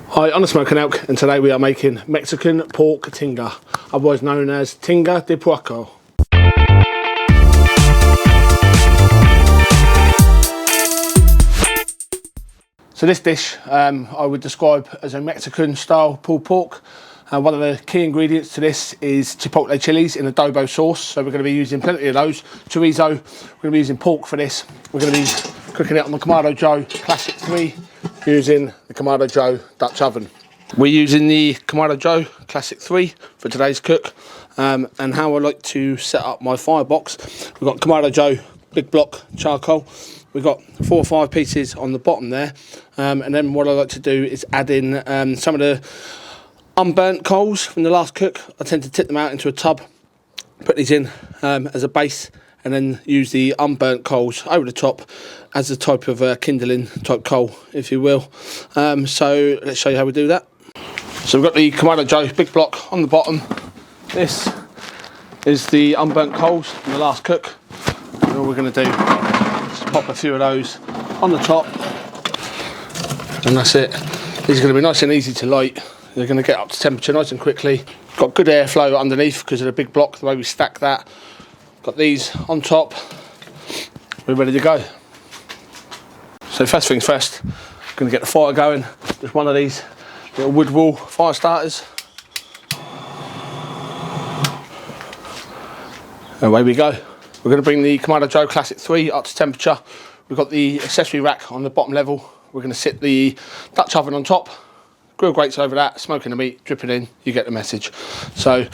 Hi, I'm the Smoking Elk, and today we are making Mexican pork tinga, otherwise known as Tinga de Puerco. So this dish I would describe as a Mexican style pulled pork. One of the key ingredients to this is chipotle chilies in adobo sauce. So we're going to be using plenty of those. Chorizo, we're going to be using pork for this. We're going to be cooking it on the Kamado Joe Classic 3 using the Kamado Joe Dutch oven. We're using the Kamado Joe Classic 3 for today's cook. And how I like to set up my firebox, we've got Kamado Joe big block charcoal. We've got 4 or 5 pieces on the bottom there. And then what I like to do is add in some of the unburnt coals from the last cook. I tend to tip them out into a tub, put these in as a base, and then use the unburnt coals over the top as a type of kindling type coal, if you will. So let's show you how we do that. So we've got the Kamado Joe big block on the bottom. This is the unburnt coals from the last cook. And all we're going to do is pop a few of those on the top, and that's it. These are going to be nice and easy to light. They're going to get up to temperature nice and quickly. Got good airflow underneath because of the big block, the way we stack that. Got these on top. We're ready to go. So first things first, going to get the fire going. Just one of these little wood wall fire starters. Away we go. We're going to bring the Kamado Joe Classic 3 up to temperature. We've got the accessory rack on the bottom level. We're going to sit the Dutch oven on top. Grill grates over that, smoking the meat, dripping in, you get the message. So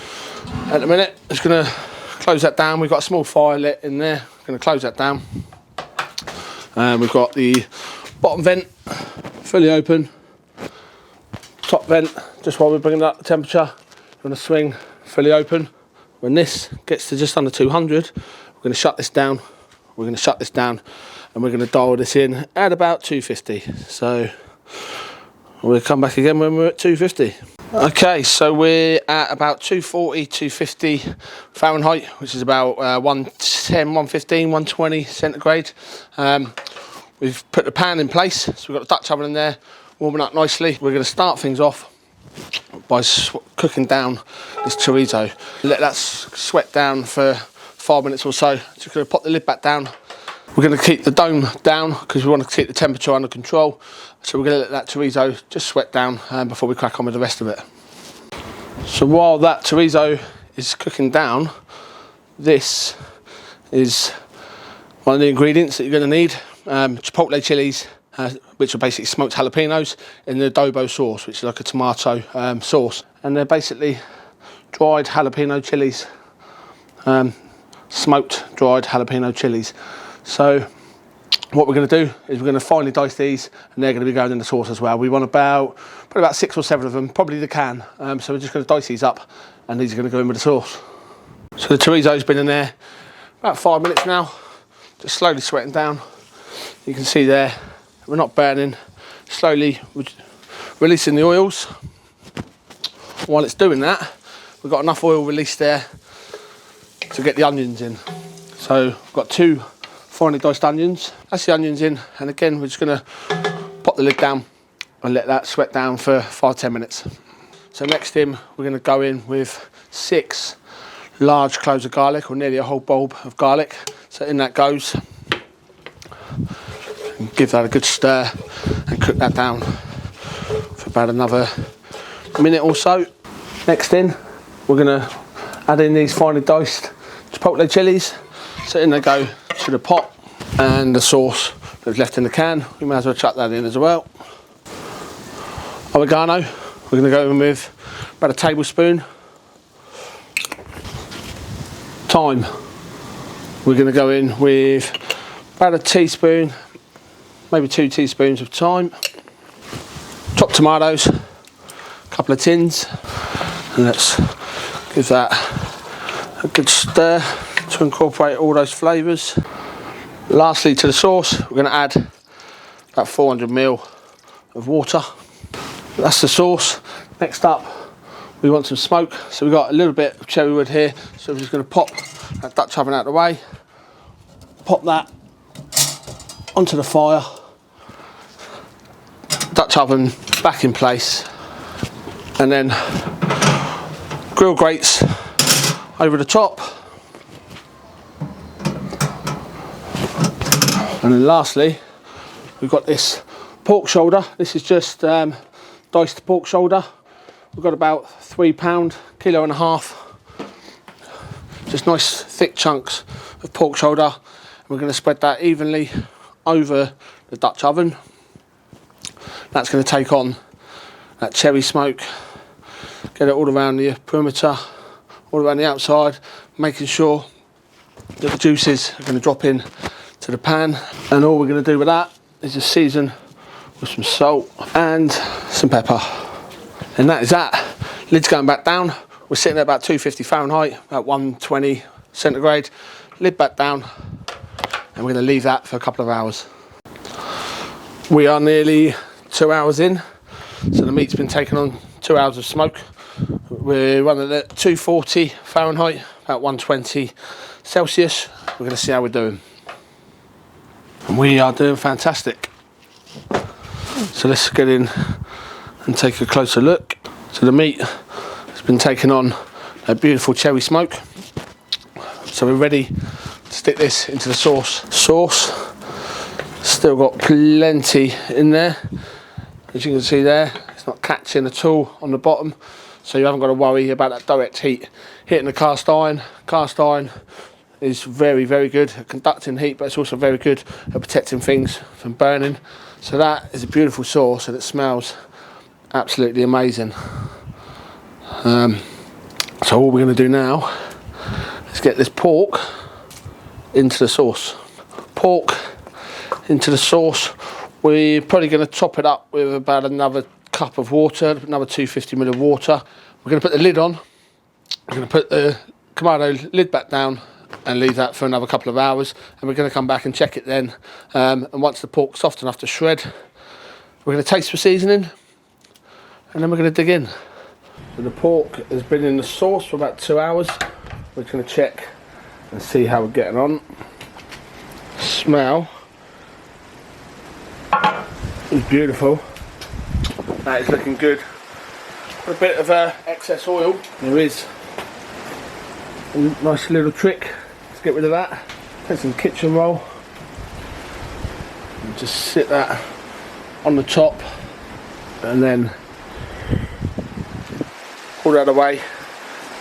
at the minute, just going to close that down. We've got a small fire lit in there. Going to close that down. And we've got the bottom vent fully open. Top vent, just while we're bringing that up to temperature, we're going to swing fully open. When this gets to just under 200, we're going to shut this down. We're going to shut this down, and we're going to dial this in at about 250. So we'll come back again when we're at 250. Okay, so we're at about 240, 250 Fahrenheit, which is about 110, 115, 120 centigrade. We've put the pan in place, so we've got the Dutch oven in there, warming up nicely. We're going to start things off by cooking down this chorizo. Let that sweat down for 5 minutes or so. Just going to pop the lid back down. We're going to keep the dome down because we want to keep the temperature under control. So we're going to let that chorizo just sweat down before we crack on with the rest of it. So while that chorizo is cooking down, this is one of the ingredients that you're going to need. Chipotle chilies, which are basically smoked jalapenos in the adobo sauce, which is like a tomato sauce. And they're basically dried jalapeno chilies, smoked dried jalapeno chilies. So what we're going to do is we're going to finely dice these, and they're going to be going in the sauce as well. We want probably about 6 or 7 of them, probably the can. So we're just going to dice these up, and these are going to go in with the sauce. So the chorizo's been in there about 5 minutes now, just slowly sweating down. You can see there, we're not burning, slowly releasing the oils. While it's doing that, we've got enough oil released there to get the onions in. So we've got 2 finely diced onions. That's the onions in, and again we're just going to pop the lid down and let that sweat down for 5-10 minutes. So next in, we're going to go in with 6 large cloves of garlic, or nearly a whole bulb of garlic. So in that goes. And give that a good stir and cook that down for about another minute or so. Next in, we're going to add in these finely diced chipotle chilies. So in they go to the pot, and the sauce that's left in the can, we may as well chuck that in as well. Oregano, we're going to go in with about a tablespoon. Thyme, we're going to go in with about a teaspoon, maybe 2 teaspoons of thyme. Chopped tomatoes, a couple of tins, and let's give that a good stir to incorporate all those flavours. Lastly, to the sauce, we're going to add about 400 ml of water. That's the sauce. Next up, we want some smoke. So we've got a little bit of cherry wood here, so we're just going to pop that Dutch oven out of the way, pop that onto the fire. Dutch oven back in place, and then grill grates over the top, and then lastly we've got this pork shoulder. This is just diced pork shoulder. We've got about £3, kilo and a half, just nice thick chunks of pork shoulder. We're going to spread that evenly over the Dutch oven. That's going to take on that cherry smoke, get it all around the perimeter, all around the outside, making sure that the juices are going to drop in to the pan. And all we're going to do with that is just season with some salt and some pepper. And that is that. Lid's going back down. We're sitting at about 250 Fahrenheit, about 120 centigrade. Lid back down, and we're going to leave that for a couple of hours. We are nearly 2 hours in, so the meat's been taken on 2 hours of smoke. We're running at 240 Fahrenheit, about 120 Celsius. We're going to see how we're doing. And we are doing fantastic. So let's get in and take a closer look. So the meat has been taken on a beautiful cherry smoke. So we're ready to stick this into the sauce. Sauce, still got plenty in there. As you can see there, it's not catching at all on the bottom. So you haven't got to worry about that direct heat hitting the cast iron. Cast iron is very, very good at conducting heat, but it's also very good at protecting things from burning. So that is a beautiful sauce, and it smells absolutely amazing. So all we're going to do now is get this pork into the sauce. Pork into the sauce. We're probably going to top it up with about another cup of water, another 250 ml of water. We're going to put the lid on. We're going to put the Kamado lid back down and leave that for another couple of hours, and we're going to come back and check it then. And once the pork's soft enough to shred, we're going to taste the seasoning, and then we're going to dig in. So the pork has been in the sauce for about 2 hours. We're going to check and see how we're getting on. Smell is beautiful. That is looking good. A bit of excess oil. There is a nice little trick to get rid of that. Take some kitchen roll and just sit that on the top, and then pull that away,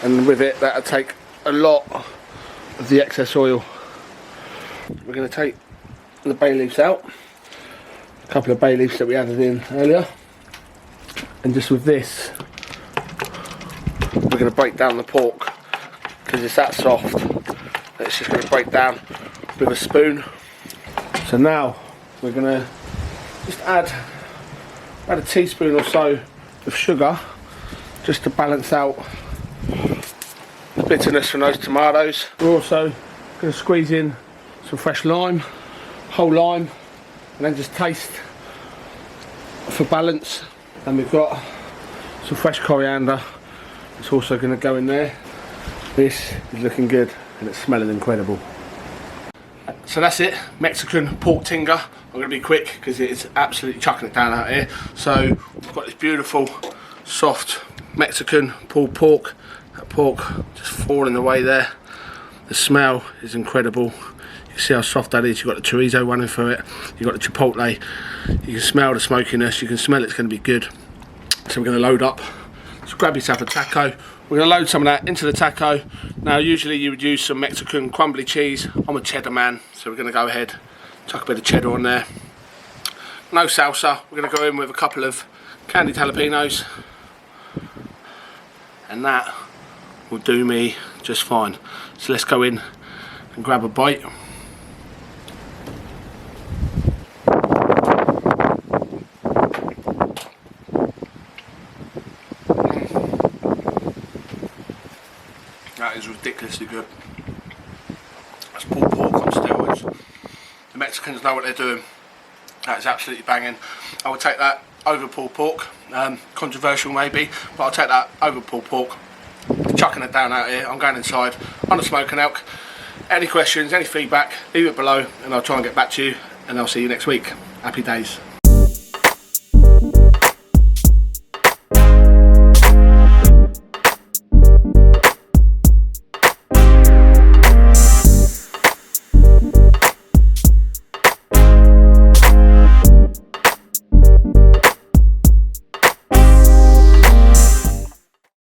and with it that'll take a lot of the excess oil. We're going to take the bay leaves out, a couple of bay leaves that we added in earlier, and just with this we're going to break down the pork because it's that soft that it's just going to break down with a spoon. So now we're going to just add a teaspoon or so of sugar just to balance out the bitterness from those tomatoes. We're also going to squeeze in some fresh lime, whole lime, and then just taste for balance. And we've got some fresh coriander. It's also going to go in there. This is looking good and it's smelling incredible. So that's it, Mexican pork tinga. I'm going to be quick because it is absolutely chucking it down out here. So we've got this beautiful, soft Mexican pulled pork. That pork just falling away there. The smell is incredible. You can see how soft that is. You've got the chorizo running through it. You've got the chipotle. You can smell the smokiness. You can smell it's going to be good. So we're going to load up. So grab yourself a taco. We're going to load some of that into the taco. Now usually you would use some Mexican crumbly cheese. I'm a cheddar man, so we're going to go ahead, chuck a bit of cheddar on there. No salsa. We're going to go in with a couple of candied jalapenos, and that will do me just fine. So let's go in and grab a bite. That is ridiculously good. That's pulled pork on steroids. The Mexicans know what they're doing. That is absolutely banging. I would take that over pulled pork. Controversial maybe, but I'll take that over pulled pork. Chucking it down out here. I'm going inside on the smoking elk. Any questions, any feedback, leave it below and I'll try and get back to you, and I'll see you next week. Happy days.